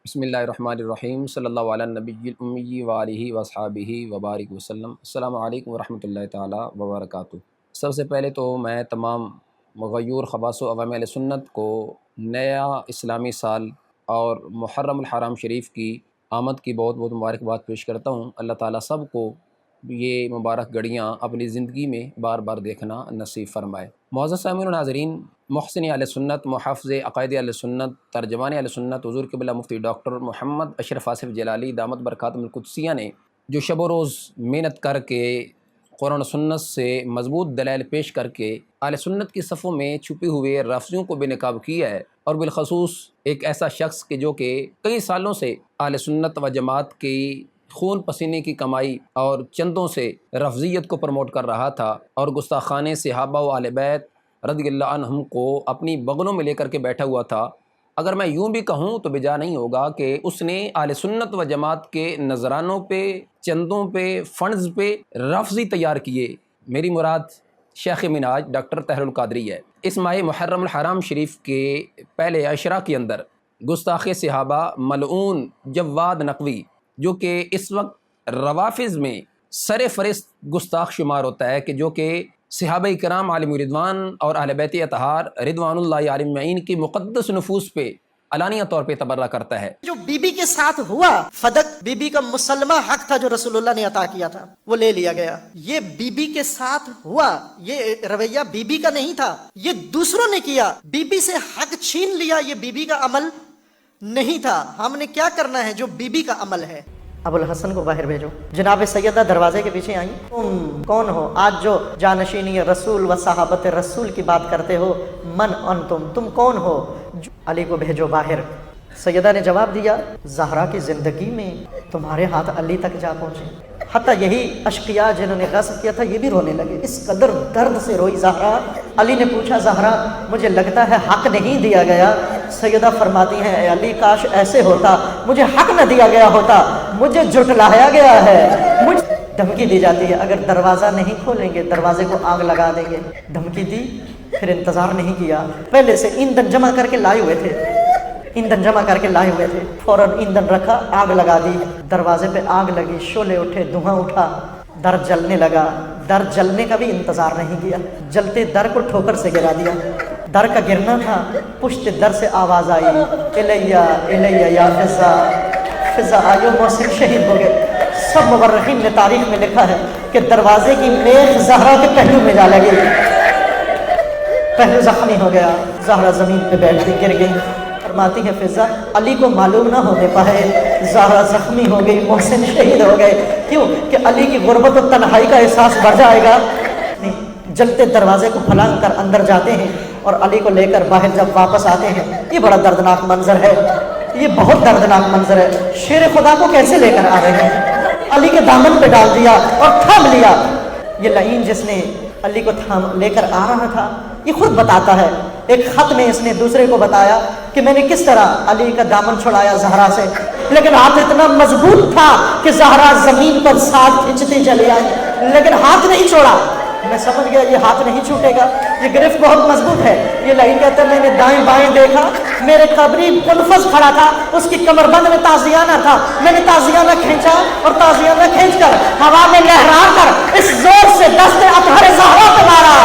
بسم اللہ الرحمن الرحیم صلی اللہ علیہ نبی الامی وآلہ وصحابہ وبارک وسلم۔ السلام علیکم ورحمۃ اللہ تعالیٰ وبرکاتہ۔ سب سے پہلے تو میں تمام مغیور خواص و عوام اہل سنت کو نیا اسلامی سال اور محرم الحرام شریف کی آمد کی بہت بہت مبارکباد پیش کرتا ہوں۔ اللہ تعالیٰ سب کو یہ مبارک گھڑیاں اپنی زندگی میں بار بار دیکھنا نصیب فرمائے۔ معزز سامعین و ناظرین، محسن اہل سنت، محافظ عقائد اہل سنت، ترجمان اہل سنت حضور قبلہ مفتی ڈاکٹر محمد اشرف آصف جلالی دامت برکاتہم القدسیہ نے جو شب و روز محنت کر کے قرآن و سنت سے مضبوط دلائل پیش کر کے اہل سنت کی صفوں میں چھپے ہوئے رافضیوں کو بے نقاب کیا ہے، اور بالخصوص ایک ایسا شخص کہ جو کہ کئی سالوں سے اہل سنت و جماعت کی خون پسینے کی کمائی اور چندوں سے رفضیت کو پروموٹ کر رہا تھا اور گستاخانے صحابہ و اہل بیت رضی اللہ عنہم کو اپنی بغلوں میں لے کر کے بیٹھا ہوا تھا۔ اگر میں یوں بھی کہوں تو بجا نہیں ہوگا کہ اس نے اہل سنت و جماعت کے نذرانوں پہ، چندوں پہ، فنڈز پہ رفضی تیار کیے۔ میری مراد شیخ مناج ڈاکٹر طاہر القادری ہے۔ اس ماہ محرم الحرام شریف کے پہلے عشرہ کے اندر گستاخ صحابہ ملعون جواد نقوی، جو کہ اس وقت روافظ میں سر فہرست گستاخ شمار ہوتا ہے، کہ جو کہ صحابہ کرام علیہم رضوان اور اہل بیت اطہار رضوان اللہ علیہم اجمعین کی مقدس نفوس پہ علانیہ طور پہ تبرہ کرتا ہے۔ جو بی بی کے ساتھ ہوا، فدق بی بی کا مسلمہ حق تھا جو رسول اللہ نے عطا کیا تھا، وہ لے لیا گیا۔ یہ بی بی کے ساتھ ہوا، یہ رویہ بی بی کا نہیں تھا، یہ دوسروں نے کیا۔ بی بی سے حق چھین لیا، یہ بی بی کا عمل نہیں تھا۔ ہم نے کیا کرنا ہے جو بی بی کا عمل ہے؟ ابو الحسن کو باہر بھیجو۔ جناب سیدہ دروازے کے پیچھے آئیں۔ تم کون ہو؟ آج جو جانشینی رسول و صحابت رسول کی بات کرتے ہو، من انتم، تم کون ہو؟ علی کو بھیجو باہر۔ سیدہ نے جواب دیا، زہرا کی زندگی میں تمہارے ہاتھ علی تک جا پہنچے۔ حتیٰ یہی اشقیاء جنہوں نے غصب کیا تھا یہ بھی رونے لگے، اس قدر درد سے روئی زہرا۔ علی نے پوچھا، زہرا مجھے لگتا ہے حق نہیں دیا گیا۔ سیدہ فرماتی ہیں، اے علی کاش ایسے ہوتا، مجھے حق نہ دیا گیا ہوتا، مجھے جھٹلایا گیا ہے۔ مجھے دھمکی دی جاتی ہے، اگر دروازہ نہیں کھولیں گے دروازے کو آگ لگا دیں گے۔ دھمکی دی، پھر انتظار نہیں کیا، پہلے سے ایندھن جمع کر کے لائے ہوئے تھے، ایندھن جمع کر کے لائے ہوئے تھے، فوراً ایندھن رکھا، آگ لگا دی۔ دروازے پہ آگ لگی، شعلے اٹھے، دھواں اٹھا، در جلنے لگا۔ در جلنے کا بھی انتظار نہیں کیا، جلتے در کو ٹھوکر سے گرا دیا۔ در کا گرنا تھا، پشت در سے آواز آئی، الیہ الیہ یا فضا، فضا آئیو، محسن شہید ہو گئے۔ سب مورخین نے تاریخ میں لکھا ہے کہ دروازے کی میخ زہرا کے پہلو میں جا لگی، پہلو زخمی ہو گیا، زہرا زمین پہ بیٹھ گئی، گر گئی۔ فرماتی ہے فضا، علی کو معلوم نہ ہونے پائے، زہرا زخمی ہو گئی، محسن شہید ہو گئے۔ کیوں کہ علی کی غربت و تنہائی کا احساس بڑھ جائے گا؟ نہیں، جلتے دروازے کو پھلانگ کر اندر جاتے ہیں اور علی کو لے کر باہر جب واپس آتے ہیں، یہ بڑا دردناک منظر ہے، یہ بہت دردناک منظر ہے۔ شیر خدا کو کیسے لے کر آ رہے ہیں؟ علی کے دامن پہ ڈال دیا اور تھام لیا۔ یہ لعین جس نے علی کو تھام لے کر آ رہا تھا، یہ خود بتاتا ہے، ایک خط میں اس نے دوسرے کو بتایا کہ میں نے کس طرح علی کا دامن چھڑایا زہرا سے، لیکن ہاتھ اتنا مضبوط تھا کہ زہرا زمین پر ساتھ کھینچتی چلی آئی، لیکن ہاتھ نہیں چھوڑا۔ میں سمجھ گیا یہ ہاتھ نہیں چھوٹے گا، یہ گرفت بہت مضبوط ہے۔ یہ لعین کہتا ہے، میں نے دائیں بائیں دیکھا، میرے قبری منفذ کھڑا تھا، اس کی کمر بند میں تازیانہ تھا، میں نے تازیانہ کھینچا اور تازیانہ کھینچ کر ہوا میں لہرا کر اس زور سے دست اطہر زہرا پہ مارا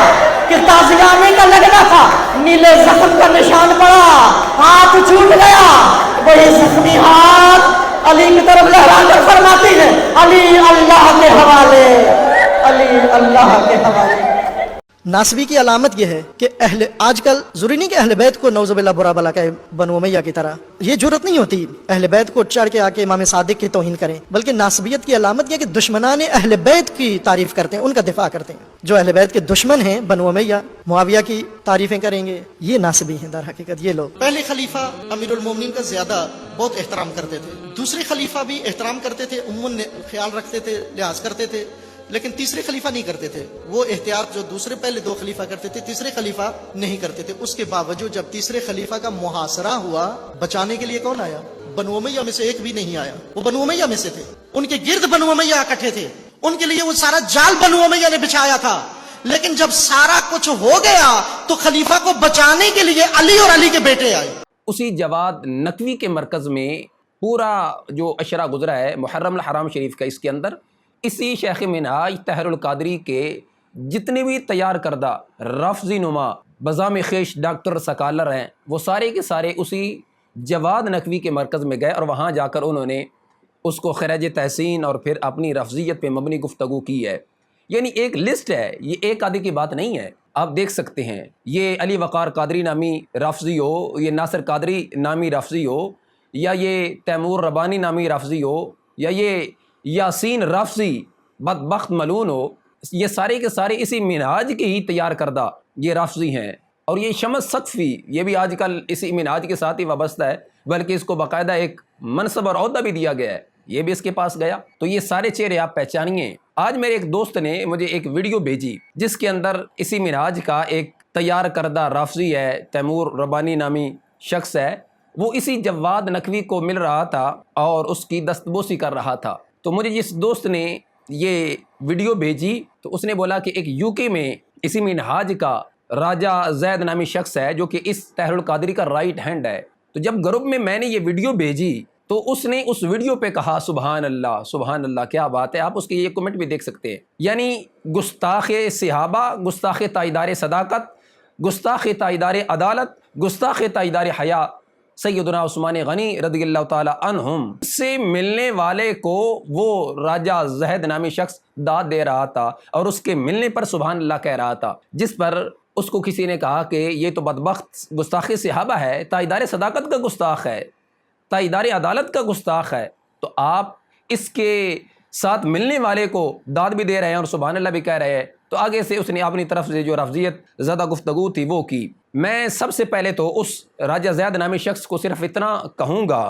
کہ تازیانے کا لگنا تھا، نیلے زخم کا نشان پڑا، ہاتھ چھوٹ گیا۔ وہی زخمی ہاتھ علی کی طرف لہرا کر فرماتی ہے، علی اللہ کے حوالے، علی اللہ کے حوالے۔ ناسبی کی علامت یہ ہے کہ آج کل ضروری نہیں کہ اہل بیت کو نعوذ باللہ برا بلا کہے بنو امیہ کی طرح، یہ جرت نہیں ہوتی اہل بیت کو چڑھ کے آ کے امام صادق کی توہین کریں، بلکہ ناسبیت کی علامت یہ کہ دشمنان اہل بیت کی تعریف کرتے ہیں، ان کا دفاع کرتے ہیں۔ جو اہل بیت کے دشمن ہیں بنو امیہ، معاویہ کی تعریفیں کریں گے، یہ ناسبی ہیں در حقیقت۔ یہ لوگ پہلے خلیفہ امیر المومنین کا زیادہ بہت احترام کرتے تھے، دوسرے خلیفہ بھی احترام کرتے تھے، عموماً خیال رکھتے تھے، لحاظ کرتے تھے، لیکن تیسرے خلیفہ نہیں کرتے تھے۔ وہ احتیاط جو دوسرے پہلے دو خلیفہ کرتے تھے، تیسرے خلیفہ نہیں کرتے تھے۔ اس کے باوجود جب تیسرے خلیفہ کا محاصرہ ہوا، بچانے کے لیے کون آیا؟ بنو امیہ میں سے ایک بھی نہیں آیا، وہ بنو امیہ میں سے تھے، ان کے گرد بنو امیہ اکٹھے تھے، ان کے لیے وہ سارا جال بنو امیہ نے بچھایا تھا۔ لیکن جب سارا کچھ ہو گیا تو خلیفہ کو بچانے کے لیے علی اور علی کے بیٹے آئے۔ اسی جواد نقوی کے مرکز میں پورا جو عشرہ گزرا ہے محرم الحرام شریف کا، اس کے اندر اسی شیخ منہاج طاہر القادری کے جتنے بھی تیار کردہ رفضی نما بزام خیش ڈاکٹر سکالر ہیں، وہ سارے کے سارے اسی جواد نقوی کے مرکز میں گئے اور وہاں جا کر انہوں نے اس کو خراج تحسین اور پھر اپنی رفضیت پہ مبنی گفتگو کی ہے۔ یعنی ایک لسٹ ہے، یہ ایک آدھے کی بات نہیں ہے۔ آپ دیکھ سکتے ہیں، یہ علی وقار قادری نامی رفضی ہو، یہ ناصر قادری نامی رفضی ہو، یا یہ تیمور ربانی نامی رفضی ہو، یا یہ یاسین رفضی بدبخت ملون ہو، یہ سارے کے سارے اسی منہاج کے ہی تیار کردہ یہ رفضی ہیں۔ اور یہ شمس سقفی یہ بھی آج کل اسی منہاج کے ساتھ ہی وابستہ ہے، بلکہ اس کو باقاعدہ ایک منصب اور عہدہ بھی دیا گیا ہے، یہ بھی اس کے پاس گیا۔ تو یہ سارے چہرے آپ پہچانیے۔ آج میرے ایک دوست نے مجھے ایک ویڈیو بھیجی جس کے اندر اسی منہاج کا ایک تیار کردہ رافضی ہے، تیمور ربانی نامی شخص ہے، وہ اسی جواد نقوی کو مل رہا تھا اور اس کی دستبوسی کر رہا تھا۔ تو مجھے جس دوست نے یہ ویڈیو بھیجی تو اس نے بولا کہ ایک یو کے میں اسی منہاج کا راجہ زید نامی شخص ہے جو کہ اس طاہر القادری کا رائٹ ہینڈ ہے۔ تو جب گروپ میں نے یہ ویڈیو بھیجی تو اس نے اس ویڈیو پہ کہا سبحان اللہ، کیا بات ہے۔ آپ اس کے یہ کمنٹ بھی دیکھ سکتے ہیں، یعنی گستاخ صحابہ، گستاخ تائیدار صداقت، گستاخ تائیدار عدالت، گستاخ تائیدار حیا سیدنا عثمان غنی رضی اللہ تعالی عنہم سے ملنے والے کو وہ راجہ زہد نامی شخص داد دے رہا تھا اور اس کے ملنے پر سبحان اللہ کہہ رہا تھا، جس پر اس کو کسی نے کہا کہ یہ تو بدبخت گستاخ صحابہ ہے، تائیدار صداقت کا گستاخ ہے، تائیدار عدالت کا گستاخ ہے، تو آپ اس کے ساتھ ملنے والے کو داد بھی دے رہے ہیں اور سبحان اللہ بھی کہہ رہے ہیں۔ تو آگے سے اس نے اپنی طرف سے جو رفضیت زیادہ گفتگو تھی وہ کی۔ میں سب سے پہلے تو اس راجہ زید نامی شخص کو صرف اتنا کہوں گا،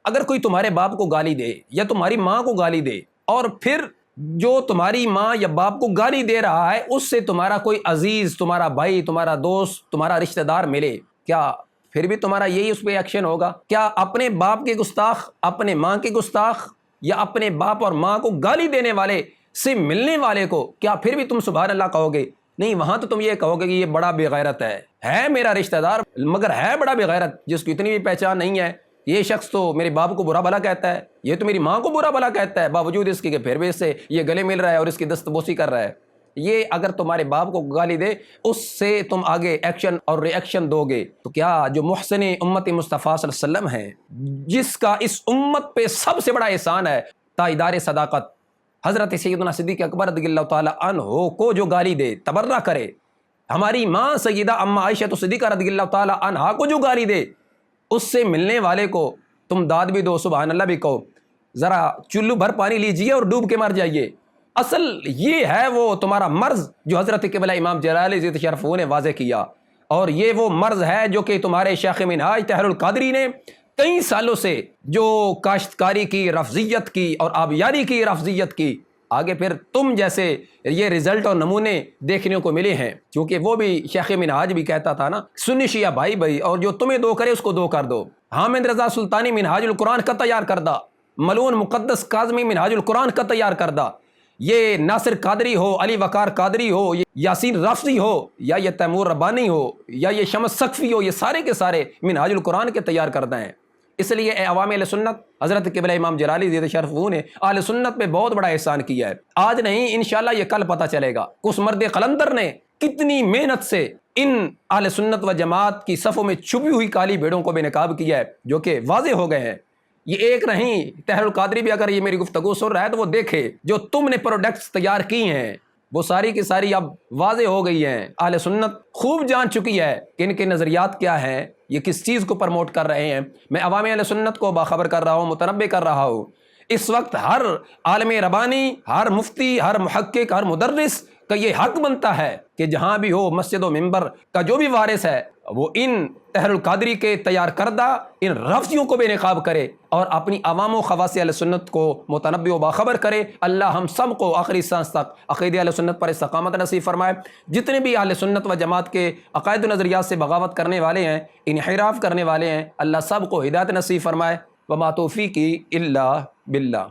اگر کوئی تمہارے باپ کو گالی دے یا تمہاری ماں کو گالی دے اور پھر جو تمہاری ماں یا باپ کو گالی دے رہا ہے اس سے تمہارا کوئی عزیز، تمہارا بھائی، تمہارا دوست، تمہارا رشتہ دار ملے، کیا پھر بھی تمہارا یہی اس پہ ایکشن ہوگا؟ کیا اپنے باپ کے گستاخ، اپنے ماں کے گستاخ یا اپنے باپ اور ماں کو گالی دینے والے سے ملنے والے کو کیا پھر بھی تم سبحان اللہ کہو گے؟ نہیں، وہاں تو تم یہ کہو گے کہ یہ بڑا بے غیرت ہے میرا رشتہ دار مگر ہے بڑا بے غیرت، جس کی اتنی بھی پہچان نہیں ہے، یہ شخص تو میرے باپ کو برا بھلا کہتا ہے، یہ تو میری ماں کو برا بھلا کہتا ہے، باوجود اس کے کہ پھر بھی اس سے یہ گلے مل رہا ہے اور اس کی دستبوسی کر رہا ہے۔ یہ اگر تمہارے باپ کو گالی دے اس سے تم آگے ایکشن اور ری ایکشن دو گے، تو کیا جو محسن امت مصطفیٰ صلی اللہ علیہ وسلم ہے، جس کا اس امت پہ سب سے بڑا احسان ہے، تائیدار صداقت، حضرت سیدنا صدیق اکبر رضی اللہ تعالی عنہ کو جو گالی دے، تبرہ کرے، ہماری ماں سیدہ اما عائشہ صدیقہ رضی اللہ تعالی عنہا کو جو گالی دے، اس سے ملنے والے کو تم داد بھی دو، سبحان اللہ بھی کہو، ذرا چلو بھر پانی لیجئے اور ڈوب کے مر جائیے۔ اصل یہ ہے وہ تمہارا مرض جو حضرت قبلہ امام جلالی ذی الشرف نے واضح کیا، اور یہ وہ مرض ہے جو کہ تمہارے شیخ منہاج طاہر القادری نے کئی سالوں سے جو کاشتکاری کی رفضیت کی اور آبیاری کی رفضیت کی، آگے پھر تم جیسے یہ رزلٹ اور نمونے دیکھنے کو ملے ہیں، کیونکہ وہ بھی شیخ منہاج بھی کہتا تھا نا، سنی شیعہ بھائی بھائی، اور جو تمہیں دو کرے اس کو دو کر دو۔ حامد رضا سلطانی منہاج القرآن کا تیار کردہ، ملون مقدس کاظمی منہاج القرآن کا تیار کردہ، یہ ناصر قادری ہو، علی وقار قادری ہو، یاسین رفضی ہو، یا یہ تیمور ربانی ہو، یا یہ شمس سقفی ہو، یہ سارے کے سارے منہاج القرآن کے تیار کردہ ہیں۔ اس لیے اے عوام اہل سنت، حضرت قبلہ امام جلالی ذی الشرف نے اہل سنت پہ بہت بڑا احسان کیا ہے، آج نہیں انشاءاللہ یہ کل پتہ چلے گا۔ اس مرد قلندر نے کتنی محنت سے ان اہل سنت و جماعت کی صفوں میں چھپی ہوئی کالی بھیڑوں کو بے نقاب کیا ہے، جو کہ واضح ہو گئے ہیں۔ یہ ایک نہیں، طاہر القادری بھی اگر یہ میری گفتگو سن رہا ہے تو وہ دیکھے جو تم نے پروڈکٹس تیار کی ہیں وہ ساری کی ساری اب واضح ہو گئی ہیں۔ اہل سنت خوب جان چکی ہے کہ ان کے نظریات کیا ہیں، یہ کس چیز کو پروموٹ کر رہے ہیں۔ میں عوام اہل سنت کو باخبر کر رہا ہوں، متنبع کر رہا ہوں۔ اس وقت ہر عالم ربانی، ہر مفتی، ہر محقق، ہر مدرس کا یہ حق بنتا ہے کہ جہاں بھی ہو مسجد و منبر کا جو بھی وارث ہے وہ ان طاہر القادری کے تیار کردہ ان رفضیوں کو بے نقاب کرے اور اپنی عوام و خواص اہل سنت کو متنبع و باخبر کرے۔ اللہ ہم سب کو آخری سانس تک عقیدہ اہل سنت پر استقامت نصیب فرمائے۔ جتنے بھی اہل سنت و جماعت کے عقائد و نظریات سے بغاوت کرنے والے ہیں، انحراف کرنے والے ہیں، اللہ سب کو ہدایت نصیب فرمائے۔ وما توفیقی الا باللہ۔